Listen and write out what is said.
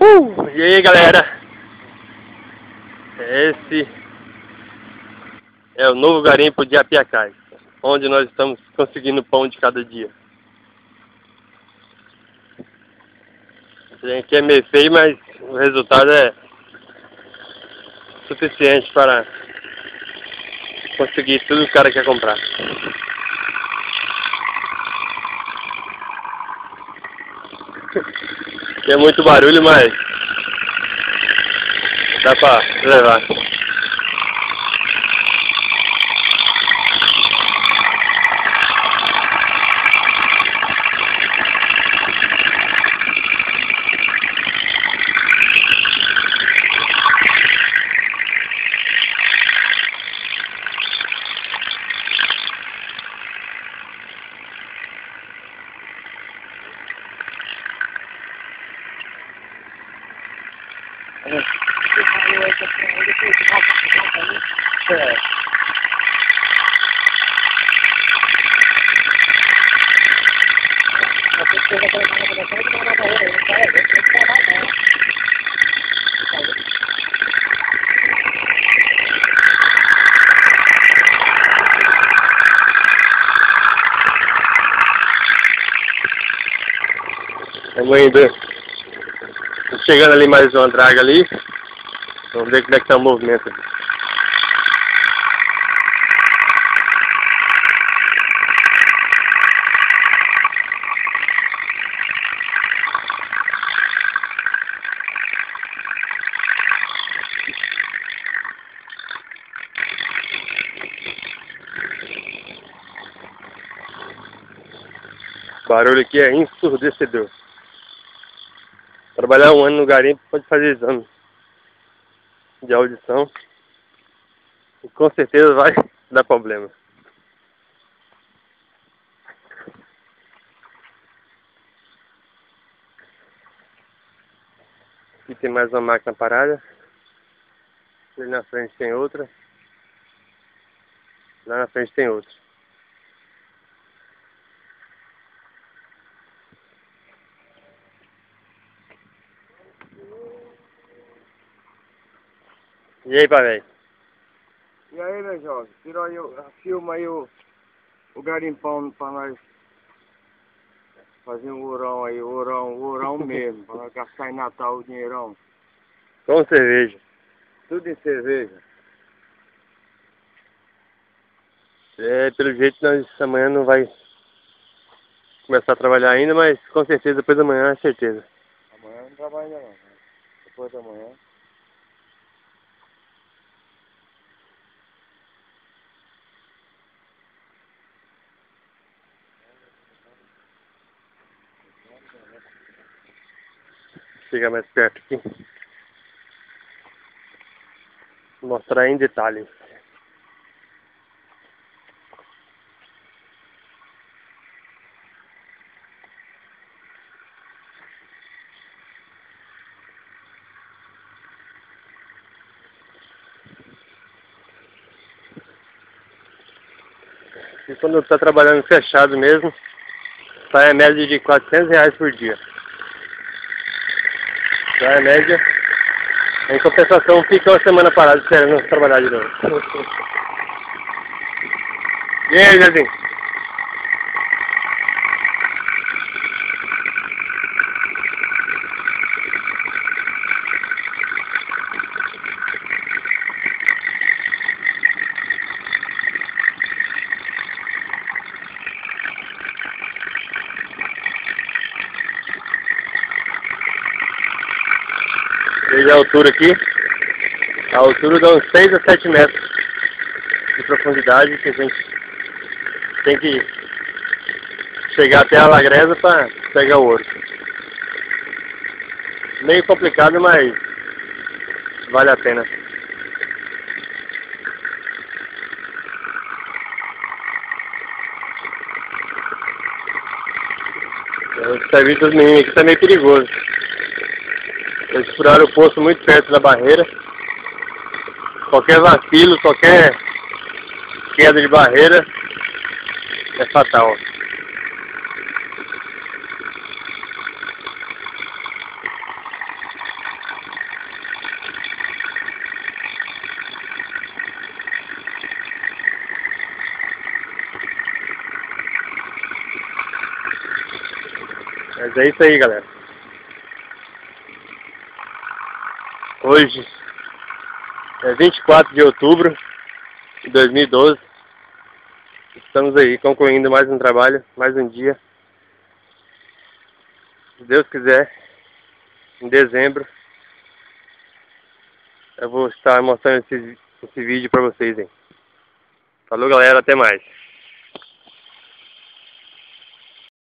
E aí, galera, esse é o novo garimpo de Apiacás, onde nós estamos conseguindo pão de cada dia. A gente é meio feio, mas o resultado é suficiente para conseguir tudo que o cara quer comprar. É muito barulho, mas dá pra levar. Estamos indo. Chegando ali mais uma draga ali. Vamos ver como é que tá o movimento. O barulho aqui é ensurdecedor. Trabalhar um ano no garimpo pode fazer exame de audição e com certeza vai dar problema. Aqui tem mais uma máquina parada. Ali na frente tem outra. Lá na frente tem outra. E aí, pai? E aí, meu jovem? Tira aí, filma aí o garimpão pra nós fazer um ourão aí, ourão mesmo, pra nós gastar em Natal o dinheirão. Com cerveja. Tudo em cerveja. Pelo jeito nós amanhã não vai começar a trabalhar ainda, mas com certeza depois da manhã é certeza. Amanhã não trabalha não, né? Depois da manhã. Chegar mais perto aqui. Vou mostrar em detalhes. E quando está trabalhando fechado mesmo, sai a média de R$400 por dia. Sai a média. Em compensação, fica uma semana parado esperando trabalhar de novo. E aí, Zezinho? Veja a altura aqui. A altura dá uns 6 a 7 metros de profundidade, que a gente tem que chegar até a lagresa para pegar o ouro. Meio complicado, mas vale a pena. O serviço dos meninos aqui tá meio perigoso. Eles furaram o poço muito perto da barreira. Qualquer vacilo, qualquer queda de barreira é fatal. Mas é isso aí, galera. Hoje é 24 de outubro de 2012. Estamos aí concluindo mais um trabalho, mais um dia. Se Deus quiser, em dezembro, eu vou estar mostrando esse vídeo pra vocês aí. Falou, galera, até mais.